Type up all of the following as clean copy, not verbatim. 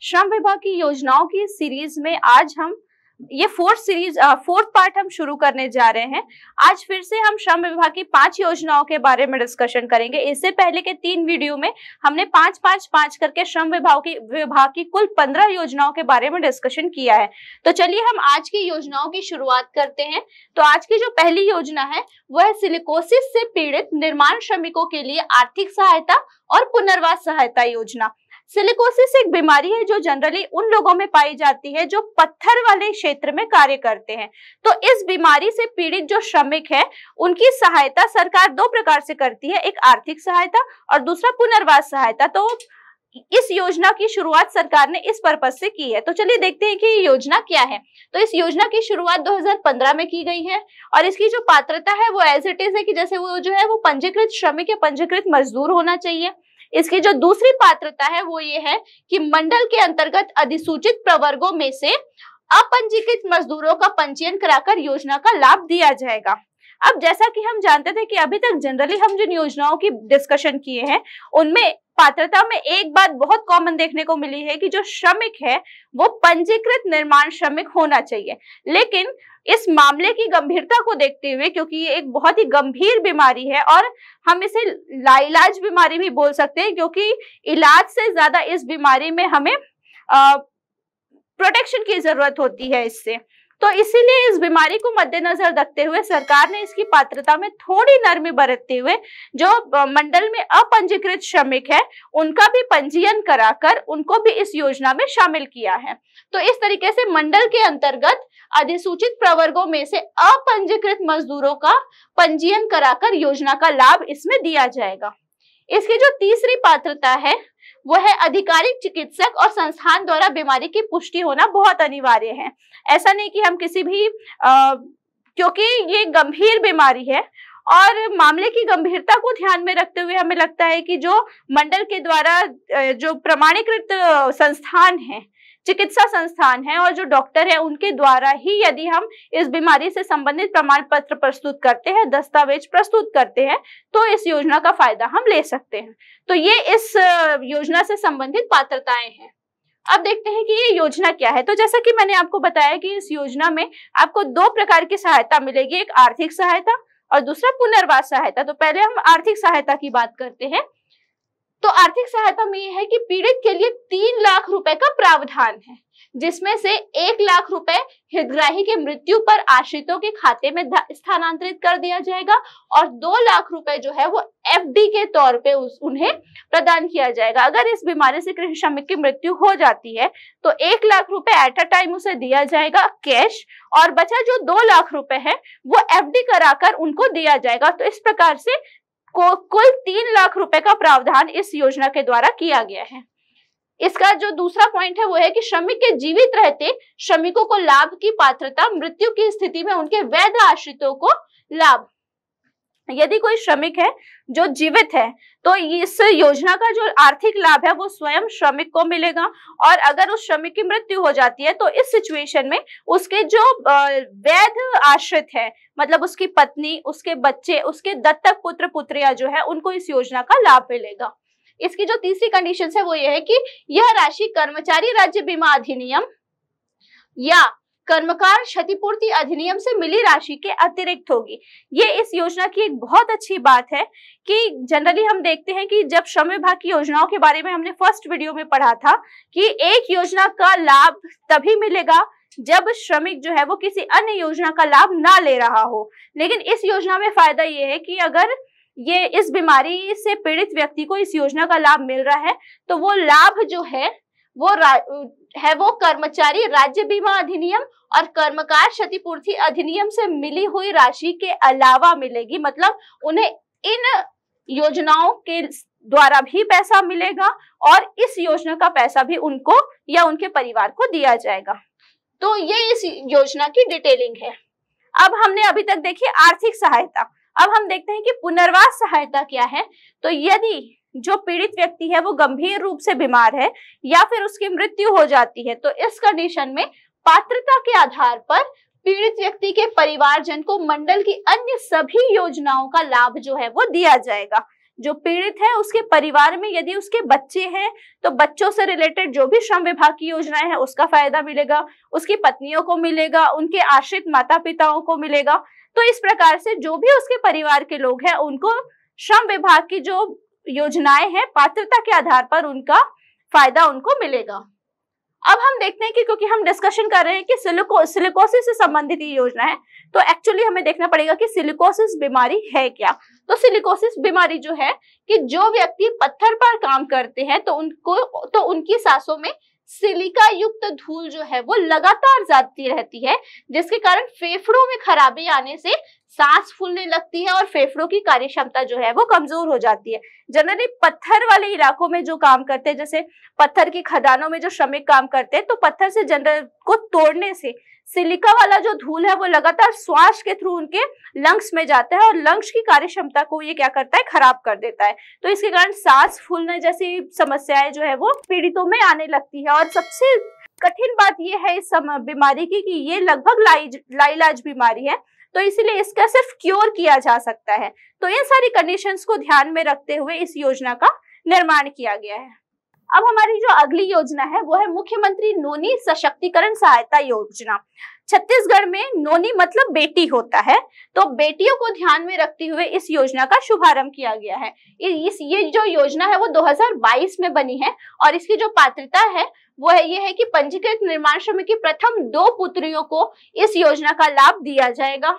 श्रम विभाग की योजनाओं की सीरीज में आज हम ये फोर्थ पार्ट हम शुरू करने जा रहे हैं। आज फिर से हम श्रम विभाग की 5 योजनाओं के बारे में डिस्कशन करेंगे। इससे पहले के 3 वीडियो में हमने 5 करके श्रम विभाग की कुल 15 योजनाओं के बारे में डिस्कशन किया है। तो चलिए हम आज की योजनाओं की शुरुआत करते हैं। तो आज की जो पहली योजना है वह है सिलिकोसिस से पीड़ित निर्माण श्रमिकों के लिए आर्थिक सहायता और पुनर्वास सहायता योजना। सिलिकोसिस एक बीमारी है जो जनरली उन लोगों में पाई जाती है जो पत्थर वाले क्षेत्र में कार्य करते हैं। तो इस बीमारी से पीड़ित जो श्रमिक है उनकी सहायता सरकार 2 प्रकार से करती है, एक आर्थिक सहायता और दूसरा पुनर्वास सहायता। तो इस योजना की शुरुआत सरकार ने इस पर्पज से की है। तो चलिए देखते हैं कि ये योजना क्या है। तो इस योजना की शुरुआत 2015 में की गई है और इसकी जो पात्रता है वो एज इट इज है कि जैसे वो जो है वो पंजीकृत श्रमिक या पंजीकृत मजदूर होना चाहिए। इसकी जो दूसरी पात्रता है वो ये है कि मंडल के अंतर्गत अधिसूचित प्रवर्गों में से अपंजीकृत मजदूरों का पंजीयन कराकर योजना का लाभ दिया जाएगा। अब जैसा कि हम जानते थे कि अभी तक जनरली हम जिन योजनाओं की डिस्कशन किए हैं उनमें पात्रता में एक बात बहुत कॉमन देखने को मिली है कि जो श्रमिक है वो पंजीकृत निर्माण श्रमिक होना चाहिए। लेकिन इस मामले की गंभीरता को देखते हुए, क्योंकि ये एक बहुत ही गंभीर बीमारी है और हम इसे लाइलाज बीमारी भी बोल सकते हैं, क्योंकि इलाज से ज्यादा इस बीमारी में हमें प्रोटेक्शन की जरूरत होती है इससे। तो इसीलिए इस बीमारी को मद्देनजर रखते हुए सरकार ने इसकी पात्रता में थोड़ी नरमी बरतते हुए जो मंडल में अपंजीकृत श्रमिक है उनका भी पंजीयन कराकर उनको भी इस योजना में शामिल किया है। तो इस तरीके से मंडल के अंतर्गत अधिसूचित प्रवर्गों में से अपंजीकृत मजदूरों का पंजीयन कराकर योजना का लाभ इसमें दिया जाएगा। इसकी जो तीसरी पात्रता है वो है आधिकारिक चिकित्सक और संस्थान द्वारा बीमारी की पुष्टि होना बहुत अनिवार्य है। ऐसा नहीं कि हम किसी भी क्योंकि ये गंभीर बीमारी है और मामले की गंभीरता को ध्यान में रखते हुए हमें लगता है कि जो मंडल के द्वारा जो प्रमाणीकृत संस्थान है, चिकित्सा संस्थान है और जो डॉक्टर है उनके द्वारा ही यदि हम इस बीमारी से संबंधित प्रमाण पत्र प्रस्तुत करते हैं, दस्तावेज प्रस्तुत करते हैं, तो इस योजना का फायदा हम ले सकते हैं। तो ये इस योजना से संबंधित पात्रताएं हैं। अब देखते हैं कि ये योजना क्या है। तो जैसा कि मैंने आपको बताया कि इस योजना में आपको 2 प्रकार की सहायता मिलेगी, एक आर्थिक सहायता और दूसरा पुनर्वास सहायता। तो पहले हम आर्थिक सहायता की बात करते हैं। तो आर्थिक सहायता में यह है कि पीड़ित के लिए 3 लाख रुपए का प्रावधान है, जिसमें से 1 लाख रुपए हितग्राही के मृत्यु पर आश्रितों के खाते में स्थानांतरित कर दिया जाएगा और 2 लाख रुपए जो है वो एफडी के तौर पे उन्हें प्रदान किया जाएगा। अगर इस बीमारी से किसी श्रमिक की मृत्यु हो जाती है तो 1 लाख रुपए एट अ टाइम उसे दिया जाएगा कैश और बचा जो 2 लाख रुपए है वो एफडी कराकर उनको दिया जाएगा। तो इस प्रकार से कुल 3 लाख रुपए का प्रावधान इस योजना के द्वारा किया गया है। इसका जो दूसरा पॉइंट है वो है कि श्रमिक के जीवित रहते श्रमिकों को लाभ की पात्रता, मृत्यु की स्थिति में उनके वैध आश्रितों को लाभ। यदि कोई श्रमिक है जो जीवित है तो इस योजना का जो आर्थिक लाभ है वो स्वयं श्रमिक को मिलेगा और अगर उस श्रमिक की मृत्यु हो जाती है तो इस सिचुएशन में उसके जो वैध आश्रित है, मतलब उसकी पत्नी, उसके बच्चे, उसके दत्तक पुत्र पुत्रियां जो है उनको इस योजना का लाभ मिलेगा। इसकी जो तीसरी कंडीशन है वो ये है कि यह राशि कर्मचारी राज्य बीमा अधिनियम या कर्मकार क्षतिपूर्ति अधिनियम से मिली राशि के अतिरिक्त होगी। ये इस योजना की एक बहुत अच्छी बात है कि जनरली हम देखते हैं कि जब श्रम विभाग की योजनाओं के बारे में हमने फर्स्ट वीडियो में पढ़ा था कि एक योजना का लाभ तभी मिलेगा जब श्रमिक जो है वो किसी अन्य योजना का लाभ ना ले रहा हो। लेकिन इस योजना में फायदा ये है कि अगर ये इस बीमारी से पीड़ित व्यक्ति को इस योजना का लाभ मिल रहा है तो वो लाभ जो है वो कर्मचारी राज्य बीमा अधिनियम और कर्मकार क्षतिपूर्ति अधिनियम से मिली हुई राशि के अलावा मिलेगी। मतलब उन्हें इन योजनाओं के द्वारा भी पैसा मिलेगा और इस योजना का पैसा भी उनको या उनके परिवार को दिया जाएगा। तो ये इस योजना की डिटेलिंग है। अब हमने अभी तक देखी आर्थिक सहायता, अब हम देखते हैं कि पुनर्वास सहायता क्या है। तो यदि जो पीड़ित व्यक्ति है वो गंभीर रूप से बीमार है या फिर उसकी मृत्यु हो जाती है तो इस कंडीशन में पात्रता के आधार पर पीड़ित व्यक्ति के परिवारजन को मंडल की अन्य सभी योजनाओं का लाभ जो है वो दिया जाएगा। जो पीड़ित है उसके परिवार में यदि उसके बच्चे हैं तो बच्चों से रिलेटेड जो भी श्रम विभाग की योजनाएं हैं उसका फायदा मिलेगा, उसकी पत्नियों को मिलेगा, उनके आश्रित माता पिताओं को मिलेगा। तो इस प्रकार से जो भी उसके परिवार के लोग हैं उनको श्रम विभाग की जो योजनाएं हैं पात्रता के आधार पर उनका फायदा उनको मिलेगा। अब हम देखते हैं कि क्योंकि हम डिस्कशन कर रहे हैं कि सिलिकोसिस से संबंधित ये योजना है, तो एक्चुअली हमें देखना पड़ेगा कि सिलिकोसिस बीमारी है क्या। तो सिलिकोसिस बीमारी जो है कि जो व्यक्ति पत्थर पर काम करते हैं तो उनकी सांसों में सिलिका युक्त धूल जो है वो लगातार जाती रहती है, जिसके कारण फेफड़ों में खराबी आने से सांस फूलने लगती है और फेफड़ों की कार्य क्षमता जो है वो कमजोर हो जाती है। जनरली पत्थर वाले इलाकों में जो काम करते हैं, जैसे पत्थर की खदानों में जो श्रमिक काम करते हैं, तो पत्थर से जनरल को तोड़ने से सिलिका वाला जो धूल है वो लगातार श्वास के थ्रू उनके लंग्स में जाता है और लंग्स की कार्य क्षमता को ये क्या करता है, खराब कर देता है। तो इसके कारण सांस फूलने जैसी समस्याएं जो है वो पीड़ितों में आने लगती है। और सबसे कठिन बात ये है इस बीमारी की कि ये लगभग लाइलाज बीमारी है, तो इसलिए इसका सिर्फ क्योर किया जा सकता है। तो इन सारी कंडीशंस को ध्यान में रखते हुए इस योजना का निर्माण किया गया है। अब हमारी जो अगली योजना है वो है मुख्यमंत्री नोनी सशक्तिकरण सहायता योजना। छत्तीसगढ़ में नोनी मतलब बेटी होता है, तो बेटियों को ध्यान में रखते हुए इस योजना का शुभारंभ किया गया है। ये जो योजना है वो 2022 में बनी है और इसकी जो पात्रता है वो है ये है कि पंजीकृत निर्माण श्रमिक की प्रथम 2 पुत्रियों को इस योजना का लाभ दिया जाएगा।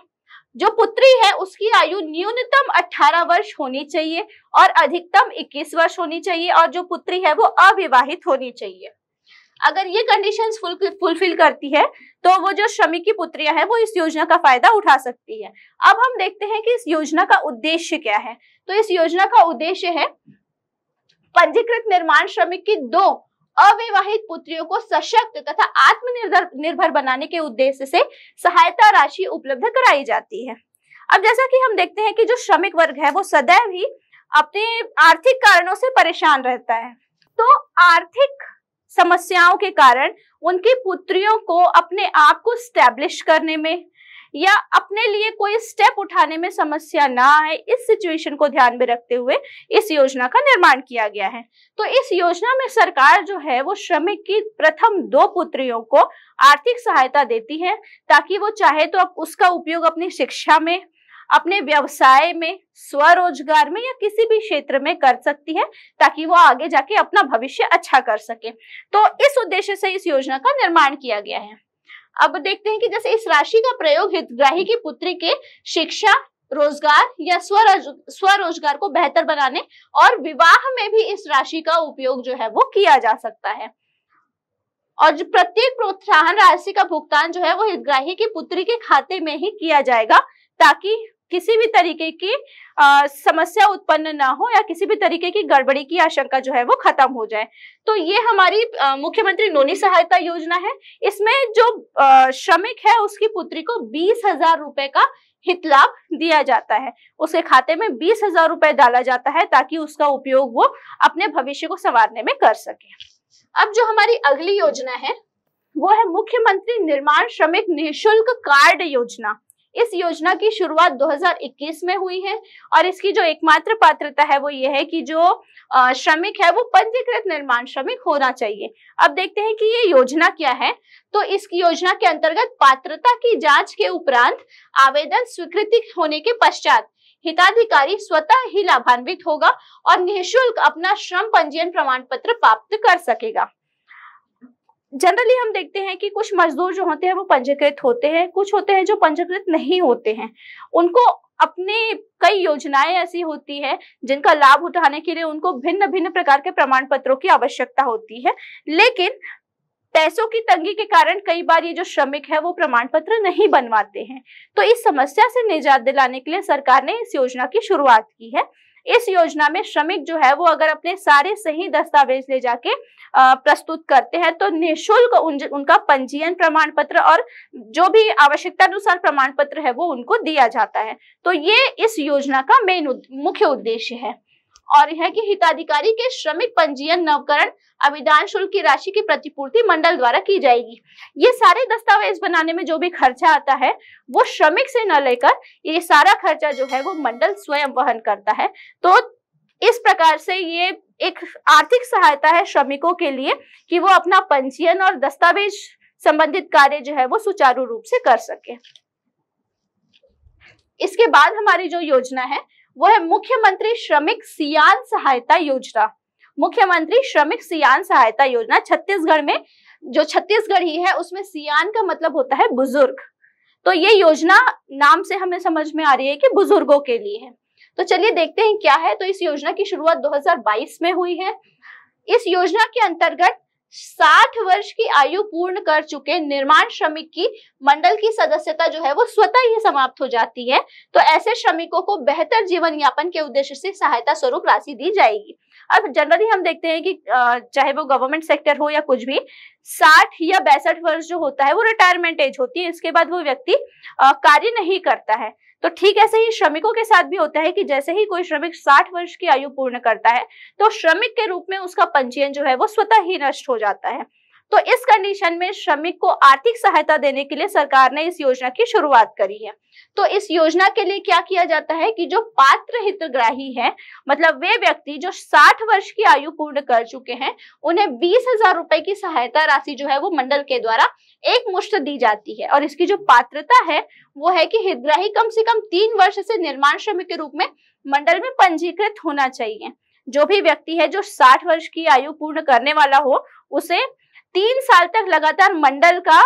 जो पुत्री है उसकी आयु न्यूनतम 18 वर्ष होनी चाहिए और अधिकतम 21 वर्ष होनी चाहिए और जो पुत्री है वो अविवाहित होनी चाहिए। अगर ये कंडीशंस फुलफिल करती है तो वो जो श्रमिक की पुत्रियां हैं वो इस योजना का फायदा उठा सकती है। अब हम देखते हैं कि इस योजना का उद्देश्य क्या है। तो इस योजना का उद्देश्य है पंजीकृत निर्माण श्रमिक की 2 अविवाहित पुत्रियों को सशक्त तथा आत्मनिर्भर बनाने के उद्देश्य से सहायता राशि उपलब्ध कराई जाती है। अब जैसा कि हम देखते हैं कि जो श्रमिक वर्ग है वो सदैव ही अपने आर्थिक कारणों से परेशान रहता है, तो आर्थिक समस्याओं के कारण उनकी पुत्रियों को अपने आप को स्टैब्लिश करने में या अपने लिए कोई स्टेप उठाने में समस्या ना आए, इस सिचुएशन को ध्यान में रखते हुए इस योजना का निर्माण किया गया है। तो इस योजना में सरकार जो है वो श्रमिक की प्रथम 2 पुत्रियों को आर्थिक सहायता देती है ताकि वो चाहे तो अब उसका उपयोग अपनी शिक्षा में, अपने व्यवसाय में, स्वरोजगार में या किसी भी क्षेत्र में कर सकती है ताकि वो आगे जाके अपना भविष्य अच्छा कर सके। तो इस उद्देश्य से इस योजना का निर्माण किया गया है। अब देखते हैं कि जैसे इस राशि का प्रयोग हितग्राही की पुत्री के शिक्षा, रोजगार या स्वरोजगार को बेहतर बनाने और विवाह में भी इस राशि का उपयोग जो है वो किया जा सकता है। और जो प्रत्येक प्रोत्साहन राशि का भुगतान जो है वो हितग्राही की पुत्री के खाते में ही किया जाएगा ताकि किसी भी तरीके की समस्या उत्पन्न ना हो या किसी भी तरीके की गड़बड़ी की आशंका जो है वो खत्म हो जाए। तो ये हमारी मुख्यमंत्री नोनी सहायता योजना है। इसमें जो श्रमिक है उसकी पुत्री को 20,000 रुपए का हित लाभ दिया जाता है, उसके खाते में 20,000 रुपए डाला जाता है ताकि उसका उपयोग वो अपने भविष्य को संवारने में कर सके। अब जो हमारी अगली योजना है वो है मुख्यमंत्री निर्माण श्रमिक निःशुल्क कार्ड योजना। इस योजना की शुरुआत 2021 में हुई है और इसकी जो एकमात्र पात्रता है वो ये है कि जो श्रमिक है वो पंजीकृत निर्माण श्रमिक होना चाहिए। अब देखते हैं कि ये योजना क्या है। तो इस योजना के अंतर्गत पात्रता की जांच के उपरांत आवेदन स्वीकृति होने के पश्चात हिताधिकारी स्वतः ही लाभान्वित होगा और निःशुल्क अपना श्रम पंजीयन प्रमाण पत्र प्राप्त कर सकेगा। जनरली हम देखते हैं कि कुछ मजदूर जो होते हैं वो पंजीकृत होते हैं, कुछ होते हैं जो पंजीकृत नहीं होते हैं। उनको अपने कई योजनाएं ऐसी होती है जिनका लाभ उठाने के लिए उनको भिन्न भिन्न प्रकार के प्रमाण पत्रों की आवश्यकता होती है, लेकिन पैसों की तंगी के कारण कई बार ये जो श्रमिक है वो प्रमाण पत्र नहीं बनवाते हैं। तो इस समस्या से निजात दिलाने के लिए सरकार ने इस योजना की शुरुआत की है। इस योजना में श्रमिक जो है वो अगर अपने सारे सही दस्तावेज ले जाके प्रस्तुत करते हैं तो निःशुल्क उनका पंजीयन प्रमाण पत्र और जो भी आवश्यकता अनुसार प्रमाण पत्र है वो उनको दिया जाता है। तो ये इस योजना का मुख्य उद्देश्य है और यह कि हिताधिकारी के श्रमिक पंजीयन नवकरण अभिदान शुल्क की राशि की प्रतिपूर्ति मंडल द्वारा की जाएगी। ये सारे दस्तावेज बनाने में जो भी खर्चा आता है वो श्रमिक से न लेकर ये सारा खर्चा जो है वो मंडल स्वयं वहन करता है। तो इस प्रकार से ये एक आर्थिक सहायता है श्रमिकों के लिए कि वो अपना पंजीयन और दस्तावेज संबंधित कार्य जो है वो सुचारू रूप से कर सके। इसके बाद हमारी जो योजना है वो है मुख्यमंत्री श्रमिक सियान सहायता योजना। मुख्यमंत्री श्रमिक सियान सहायता योजना छत्तीसगढ़ में, जो छत्तीसगढ़ ही है उसमें सियान का मतलब होता है बुजुर्ग, तो ये योजना नाम से हमें समझ में आ रही है कि बुजुर्गों के लिए है। तो चलिए देखते हैं क्या है। तो इस योजना की शुरुआत 2022 में हुई है। इस योजना के अंतर्गत 60 वर्ष की आयु पूर्ण कर चुके निर्माण श्रमिक की मंडल की सदस्यता जो है वो स्वतः ही समाप्त हो जाती है। तो ऐसे श्रमिकों को बेहतर जीवन यापन के उद्देश्य से सहायता स्वरूप राशि दी जाएगी। अब जनरली हम देखते हैं कि चाहे वो गवर्नमेंट सेक्टर हो या कुछ भी, 60 या 62 वर्ष जो होता है वो रिटायरमेंट एज होती है, इसके बाद वो व्यक्ति कार्य नहीं करता है। तो ठीक ऐसे ही श्रमिकों के साथ भी होता है कि जैसे ही कोई श्रमिक 60 वर्ष की आयु पूर्ण करता है तो श्रमिक के रूप में उसका पंजीयन जो है वो स्वतः ही नष्ट हो जाता है। तो इस कंडीशन में श्रमिक को आर्थिक सहायता देने के लिए सरकार ने इस योजना की शुरुआत करी है। तो इस योजना के लिए क्या किया जाता है कि जो पात्र हितग्राही है, मतलब वे व्यक्ति जो 60 वर्ष की आयु पूर्ण कर चुके हैं, उन्हें 20,000 रुपए की सहायता राशि जो है वो मंडल के द्वारा एक मुश्त दी जाती है। और इसकी जो पात्रता है वो है कि हितग्राही कम से कम 3 वर्ष से निर्माण श्रमिक के रूप में मंडल में पंजीकृत होना चाहिए। जो भी व्यक्ति है जो 60 वर्ष की आयु पूर्ण करने वाला हो, उसे 3 साल तक लगातार मंडल का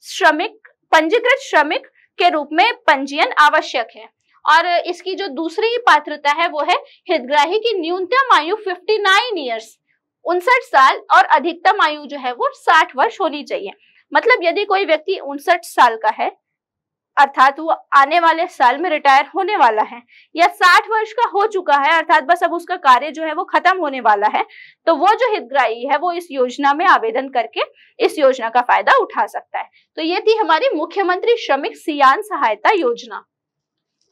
श्रमिक, पंजीकृत श्रमिक के रूप में पंजीयन आवश्यक है। और इसकी जो दूसरी पात्रता है वो है हितग्राही की न्यूनतम आयु 59 ईयर्स, 59 साल, और अधिकतम आयु जो है वो 60 वर्ष होनी चाहिए। मतलब यदि कोई व्यक्ति 59 साल का है, अर्थात वो आने वाले साल में रिटायर होने वाला है, या 60 वर्ष का हो चुका है, अर्थात बस अब उसका कार्य जो है वो खत्म होने वाला है, तो वो जो हितग्राही है वो इस योजना में आवेदन करके इस योजना का फायदा उठा सकता है। तो ये थी हमारी मुख्यमंत्री श्रमिक सियान सहायता योजना।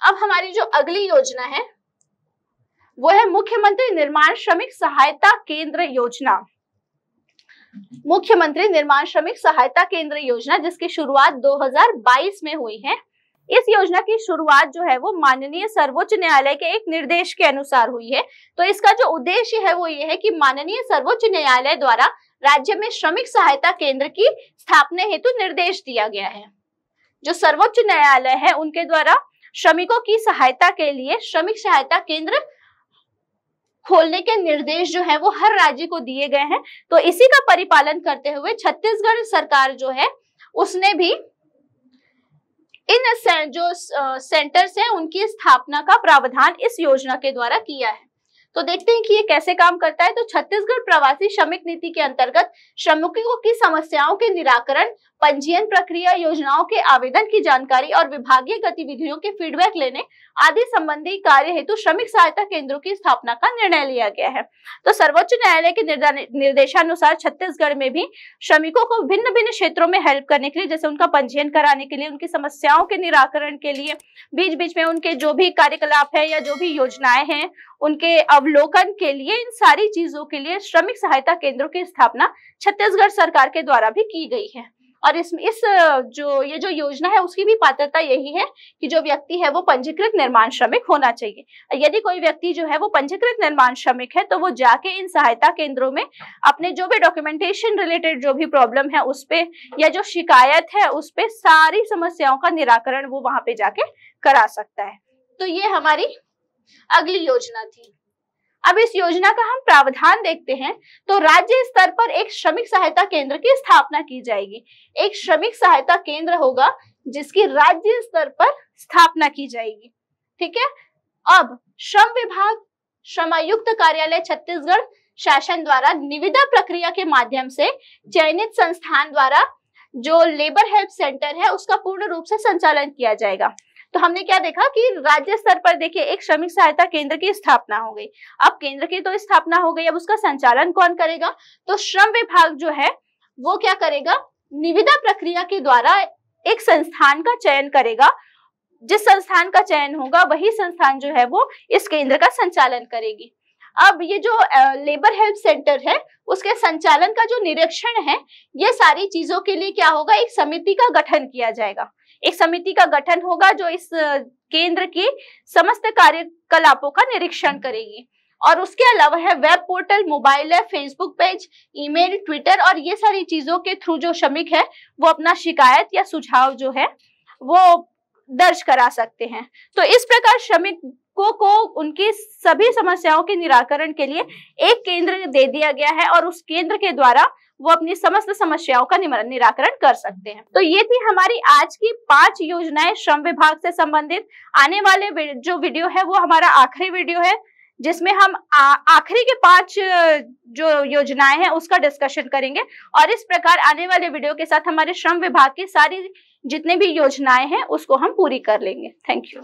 अब हमारी जो अगली योजना है वो है मुख्यमंत्री निर्माण श्रमिक सहायता केंद्र योजना। मुख्यमंत्री निर्माण श्रमिक सहायता केंद्र योजना, जिसकी शुरुआत 2022 में हुई है। इस योजना की शुरुआत जो है वो माननीय सर्वोच्च न्यायालय के एक निर्देश के अनुसार हुई है। तो इसका जो उद्देश्य है वो ये है कि माननीय सर्वोच्च न्यायालय द्वारा राज्य में श्रमिक सहायता केंद्र की स्थापना हेतु निर्देश दिया गया है। जो सर्वोच्च न्यायालय है उनके द्वारा श्रमिकों की सहायता के लिए श्रमिक सहायता केंद्र खोलने के निर्देश जो है वो हर राज्य को दिए गए हैं। तो इसी का परिपालन करते हुए छत्तीसगढ़ सरकार जो है उसने भी इन जो सेंटर्स हैं उनकी स्थापना का प्रावधान इस योजना के द्वारा किया है। तो देखते हैं कि ये कैसे काम करता है। तो छत्तीसगढ़ प्रवासी श्रमिक नीति के अंतर्गत श्रमिकों की समस्याओं के निराकरण, पंजीयन प्रक्रिया, योजनाओं के आवेदन की जानकारी और विभागीय गतिविधियों के फीडबैक लेने आदि संबंधी कार्य हेतु श्रमिक सहायता केंद्रों की स्थापना का निर्णय लिया गया है। तो सर्वोच्च न्यायालय के निर्देशानुसार छत्तीसगढ़ में भी श्रमिकों को भिन्न भिन्न क्षेत्रों में हेल्प करने के लिए, जैसे उनका पंजीयन कराने के लिए, उनकी समस्याओं के निराकरण के लिए, बीच बीच में उनके जो भी कार्यकलाप है या जो भी योजनाएं हैं उनके अवलोकन के लिए, इन सारी चीजों के लिए श्रमिक सहायता केंद्रों की स्थापना छत्तीसगढ़ सरकार के द्वारा भी की गई है। और ये जो योजना है उसकी भी पात्रता यही है कि जो व्यक्ति है वो पंजीकृत निर्माण श्रमिक होना चाहिए। यदि कोई व्यक्ति जो है वो पंजीकृत निर्माण श्रमिक है तो वो जाके इन सहायता केंद्रों में अपने जो भी डॉक्यूमेंटेशन रिलेटेड जो भी प्रॉब्लम है उस पे, या जो शिकायत है उस पे, सारी समस्याओं का निराकरण वो वहां पे जाके करा सकता है। तो ये हमारी अगली योजना थी। अब इस योजना का हम प्रावधान देखते हैं। तो राज्य स्तर पर एक श्रमिक सहायता केंद्र की स्थापना की जाएगी। एक श्रमिक सहायता केंद्र होगा जिसकी राज्य स्तर पर स्थापना की जाएगी। ठीक है। अब श्रम विभाग, श्रमायुक्त कार्यालय छत्तीसगढ़ शासन द्वारा निविदा प्रक्रिया के माध्यम से चयनित संस्थान द्वारा जो लेबर हेल्प सेंटर है उसका पूर्ण रूप से संचालन किया जाएगा। तो हमने क्या देखा कि राज्य स्तर पर देखिए एक श्रमिक सहायता केंद्र की स्थापना हो गई। अब केंद्र की तो स्थापना हो गई, अब उसका संचालन कौन करेगा? तो श्रम विभाग जो है वो क्या करेगा? निविदा प्रक्रिया के द्वारा एक संस्थान का चयन करेगा। जिस संस्थान का चयन होगा वही संस्थान जो है वो इस केंद्र का संचालन करेगी। अब ये जो लेबर हेल्प सेंटर है उसके संचालन का जो निरीक्षण है, ये सारी चीजों के लिए क्या होगा? एक समिति का गठन किया जाएगा। एक समिति का गठन होगा जो इस केंद्र की समस्त कार्यकलापों का निरीक्षण करेगी। और उसके अलावा है web portal, mobile app, Facebook page, email, Twitter, और ये सारी चीजों के थ्रू जो श्रमिक है वो अपना शिकायत या सुझाव जो है वो दर्ज करा सकते हैं। तो इस प्रकार श्रमिकों को उनकी सभी समस्याओं के निराकरण के लिए एक केंद्र दे दिया गया है और उस केंद्र के द्वारा वो अपनी समस्त समस्याओं का निराकरण कर सकते हैं। तो ये थी हमारी आज की 5 योजनाएं श्रम विभाग से संबंधित। आने वाले जो वीडियो है वो हमारा आखिरी वीडियो है, जिसमें हम आखिरी के 5 जो योजनाएं हैं उसका डिस्कशन करेंगे। और इस प्रकार आने वाले वीडियो के साथ हमारे श्रम विभाग की सारी जितने भी योजनाएं हैं उसको हम पूरी कर लेंगे। Thank you.